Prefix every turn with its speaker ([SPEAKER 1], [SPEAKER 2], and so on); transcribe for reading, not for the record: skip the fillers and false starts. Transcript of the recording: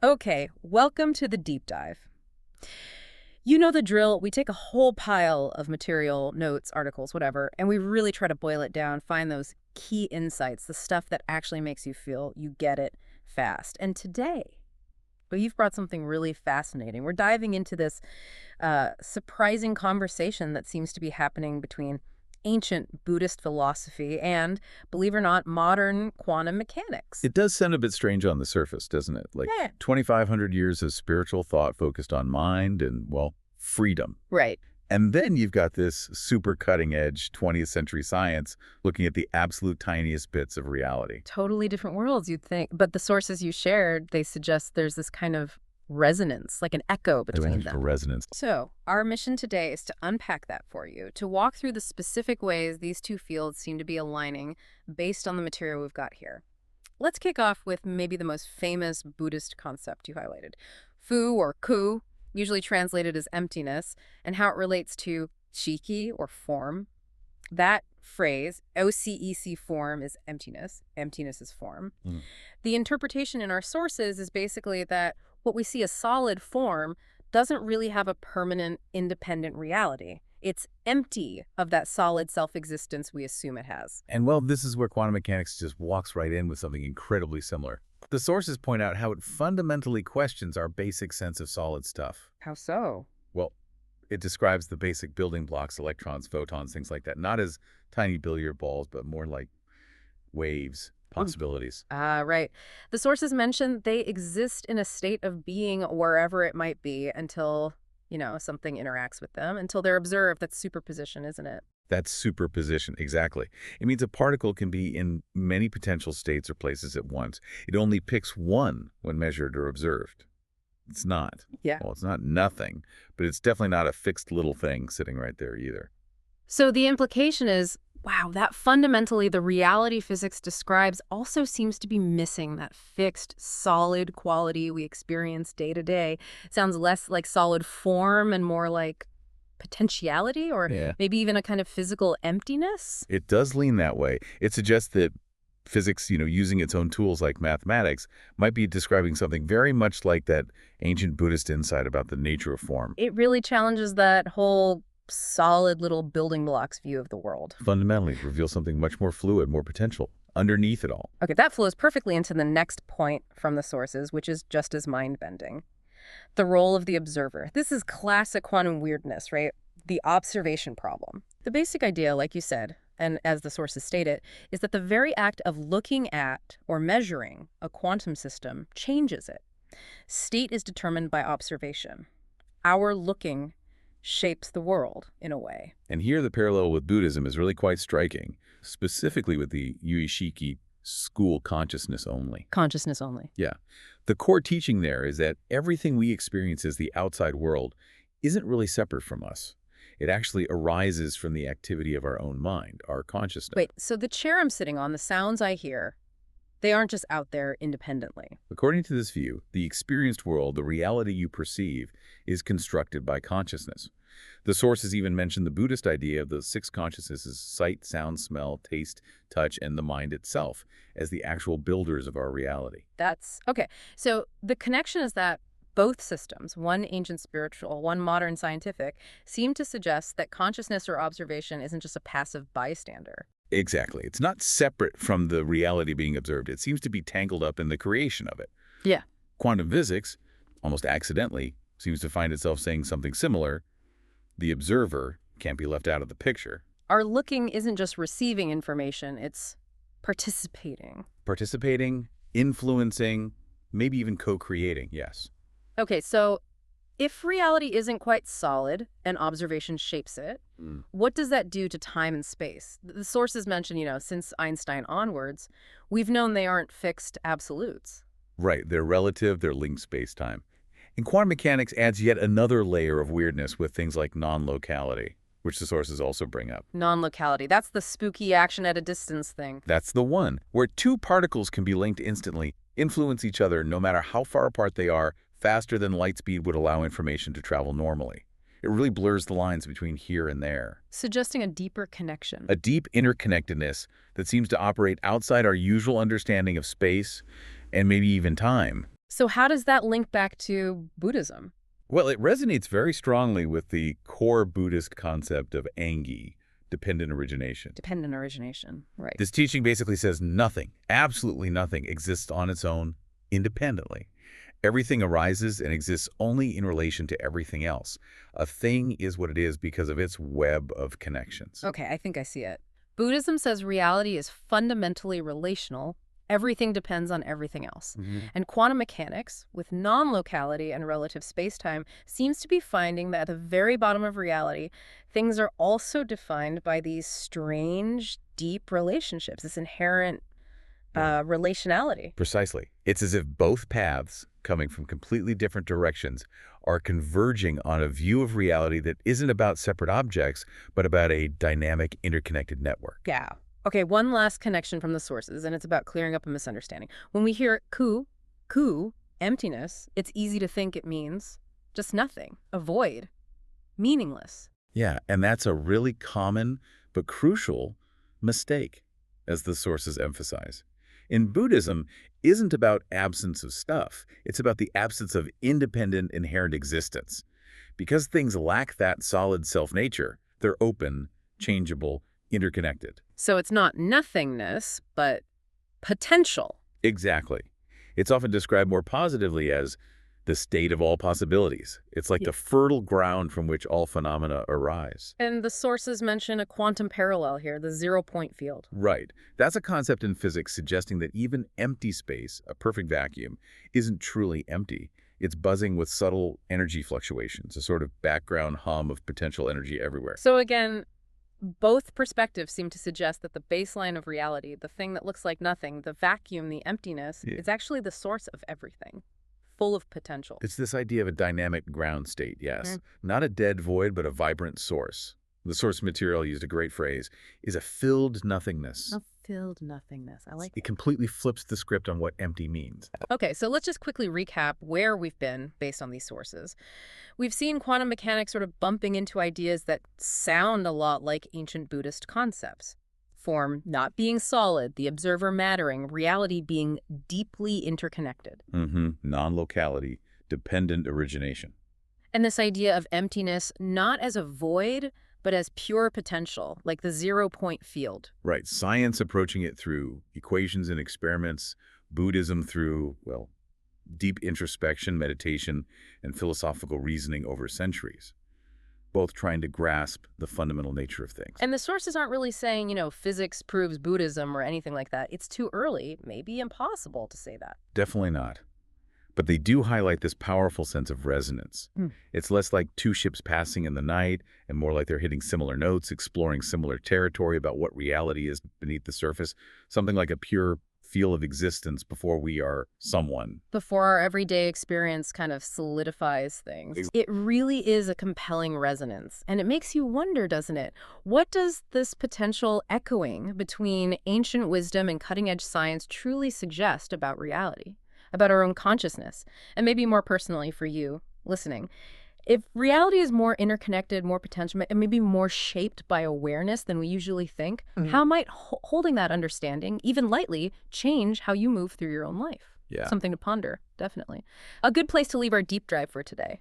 [SPEAKER 1] Okay, welcome to the deep dive. You know the drill. We take a whole pile of material, notes, articles, whatever, and we really try to boil it down, find those key insights, the stuff that actually makes you feel you get it fast. And today, well, you've brought something really fascinating. We're diving into this surprising conversation that seems to be happening between ancient Buddhist philosophy and, believe it or not, modern quantum mechanics.
[SPEAKER 2] It does sound a bit strange on the surface, doesn't it? Like
[SPEAKER 1] Yeah.
[SPEAKER 2] 2,500 years of spiritual thought focused on mind and, well, freedom.
[SPEAKER 1] Right.
[SPEAKER 2] And then you've got this super cutting-edge 20th century science looking at the absolute tiniest bits of reality.
[SPEAKER 1] Totally different worlds, you'd think. But the sources you shared, they suggest there's this kind of resonance, like an echo between
[SPEAKER 2] For
[SPEAKER 1] them.
[SPEAKER 2] resonance.
[SPEAKER 1] So our mission today is to unpack that for you, to walk through the specific ways these two fields seem to be aligning based on the material we've got here. Let's kick off with maybe the most famous Buddhist concept you highlighted, fu or ku, usually translated as emptiness, and how it relates to shiki or form. That phrase, OCEC form, is emptiness. Emptiness is form.
[SPEAKER 2] Mm.
[SPEAKER 1] The interpretation in our sources is basically that what we see as solid form doesn't really have a permanent, independent reality. It's empty of that solid self-existence we assume it has.
[SPEAKER 2] And, well, this is where quantum mechanics just walks right in with something incredibly similar. The sources point out how it fundamentally questions our basic sense of solid stuff.
[SPEAKER 1] How so?
[SPEAKER 2] Well, it describes the basic building blocks, electrons, photons, things like that, not as tiny billiard balls, but more like waves, possibilities.
[SPEAKER 1] Right. The sources mention they exist in a state of being wherever it might be until, something interacts with them, until they're observed. That's superposition, isn't it?
[SPEAKER 2] That's superposition, exactly. It means a particle can be in many potential states or places at once. It only picks one when measured or observed. It's not.
[SPEAKER 1] Yeah.
[SPEAKER 2] Well, it's not nothing, but it's definitely not a fixed little thing sitting right there either.
[SPEAKER 1] So the implication is, wow, that fundamentally the reality physics describes also seems to be missing that fixed, solid quality we experience day to day. Sounds less like solid form and more like potentiality, or
[SPEAKER 2] Yeah.
[SPEAKER 1] maybe even a kind of physical emptiness.
[SPEAKER 2] It does lean that way. It suggests that physics, using its own tools like mathematics, might be describing something very much like that ancient Buddhist insight about the nature of form.
[SPEAKER 1] It really challenges that whole solid little building blocks view of the world.
[SPEAKER 2] Fundamentally, it reveals something much more fluid, more potential, underneath it all.
[SPEAKER 1] Okay, that flows perfectly into the next point from the sources, which is just as mind-bending. The role of the observer. This is classic quantum weirdness, right? The observation problem. The basic idea, like you said, and as the sources state it, is that the very act of looking at or measuring a quantum system changes it. State is determined by observation. Our looking shapes the world in a way.
[SPEAKER 2] And here the parallel with Buddhism is really quite striking, specifically with the Ueshiki school consciousness only.
[SPEAKER 1] Consciousness only.
[SPEAKER 2] Yeah. The core teaching there is that everything we experience as the outside world isn't really separate from us. It actually arises from the activity of our own mind, our consciousness.
[SPEAKER 1] Wait, so the chair I'm sitting on, the sounds I hear, they aren't just out there independently.
[SPEAKER 2] According to this view, the experienced world, the reality you perceive, is constructed by consciousness. The sources even mention the Buddhist idea of the six consciousnesses: sight, sound, smell, taste, touch, and the mind itself as the actual builders of our reality.
[SPEAKER 1] That's okay. So the connection is that both systems, one ancient spiritual, one modern scientific, seem to suggest that consciousness or observation isn't just a passive bystander.
[SPEAKER 2] Exactly. It's not separate from the reality being observed. It seems to be tangled up in the creation of it.
[SPEAKER 1] Yeah.
[SPEAKER 2] Quantum physics, almost accidentally, seems to find itself saying something similar. The observer can't be left out of the picture.
[SPEAKER 1] Our looking isn't just receiving information, it's participating.
[SPEAKER 2] Participating, influencing, maybe even co-creating, yes.
[SPEAKER 1] Okay, so if reality isn't quite solid and observation shapes it, what does that do to time and space? The sources mention, since Einstein onwards, we've known they aren't fixed absolutes.
[SPEAKER 2] Right, they're relative, they're linked space-time. And quantum mechanics adds yet another layer of weirdness with things like non-locality, which the sources also bring up.
[SPEAKER 1] Non-locality, that's the spooky action at a distance thing.
[SPEAKER 2] That's the one, where two particles can be linked instantly, influence each other no matter how far apart they are, faster than light speed would allow information to travel normally. It really blurs the lines between here and there.
[SPEAKER 1] Suggesting a deeper connection.
[SPEAKER 2] A deep interconnectedness that seems to operate outside our usual understanding of space and maybe even time.
[SPEAKER 1] So how does that link back to Buddhism?
[SPEAKER 2] Well, it resonates very strongly with the core Buddhist concept of angi, dependent origination.
[SPEAKER 1] Dependent origination, right.
[SPEAKER 2] This teaching basically says nothing, absolutely nothing, exists on its own independently. Everything arises and exists only in relation to everything else. A thing is what it is because of its web of connections.
[SPEAKER 1] Okay, I think I see it. Buddhism says reality is fundamentally relational. Everything depends on everything else. And quantum mechanics, with non-locality and relative spacetime, seems to be finding that at the very bottom of reality, things are also defined by these strange, deep relationships, this inherent relationality.
[SPEAKER 2] Precisely. It's as if both paths, coming from completely different directions, are converging on a view of reality that isn't about separate objects, but about a dynamic, interconnected network.
[SPEAKER 1] Yeah. Okay, one last connection from the sources, and it's about clearing up a misunderstanding. When we hear ku, emptiness, it's easy to think it means just nothing, a void, meaningless.
[SPEAKER 2] Yeah, and that's a really common but crucial mistake, as the sources emphasize. In Buddhism, isn't about absence of stuff. It's about the absence of independent, inherent existence. Because things lack that solid self-nature, they're open, changeable, interconnected.
[SPEAKER 1] So it's not nothingness, but potential.
[SPEAKER 2] Exactly. It's often described more positively as the state of all possibilities. It's like the fertile ground from which all phenomena arise.
[SPEAKER 1] And the sources mention a quantum parallel here, the zero-point field.
[SPEAKER 2] Right. That's a concept in physics suggesting that even empty space, a perfect vacuum, isn't truly empty. It's buzzing with subtle energy fluctuations, a sort of background hum of potential energy everywhere.
[SPEAKER 1] So again, both perspectives seem to suggest that the baseline of reality, the thing that looks like nothing, the vacuum, the emptiness, is actually the source of everything, full of potential.
[SPEAKER 2] It's this idea of a dynamic ground state, yes. Not a dead void, but a vibrant source. The source material, used a great phrase, is a filled nothingness.
[SPEAKER 1] A filled nothingness. I like
[SPEAKER 2] it. It completely flips the script on what empty means.
[SPEAKER 1] Okay, so let's just quickly recap where we've been based on these sources. We've seen quantum mechanics sort of bumping into ideas that sound a lot like ancient Buddhist concepts. Form not being solid, the observer mattering, reality being deeply interconnected.
[SPEAKER 2] Non-locality, dependent origination.
[SPEAKER 1] And this idea of emptiness not as a void, but as pure potential, like the zero-point field.
[SPEAKER 2] Right. Science approaching it through equations and experiments, Buddhism through, well, deep introspection, meditation, and philosophical reasoning over centuries, both trying to grasp the fundamental nature of things.
[SPEAKER 1] And the sources aren't really saying, physics proves Buddhism or anything like that. It's too early, maybe impossible to say that.
[SPEAKER 2] Definitely not. But they do highlight this powerful sense of resonance. It's less like two ships passing in the night and more like they're hitting similar notes, exploring similar territory about what reality is beneath the surface, something like a pure feel of existence before we are someone.
[SPEAKER 1] Before our everyday experience kind of solidifies things. It really is a compelling resonance. And it makes you wonder, doesn't it? What does this potential echoing between ancient wisdom and cutting-edge science truly suggest about reality? About our own consciousness, and maybe more personally for you listening. If reality is more interconnected, more potential, and maybe more shaped by awareness than we usually think, how might holding that understanding, even lightly, change how you move through your own life?
[SPEAKER 2] Yeah.
[SPEAKER 1] Something to ponder, definitely. A good place to leave our deep dive for today.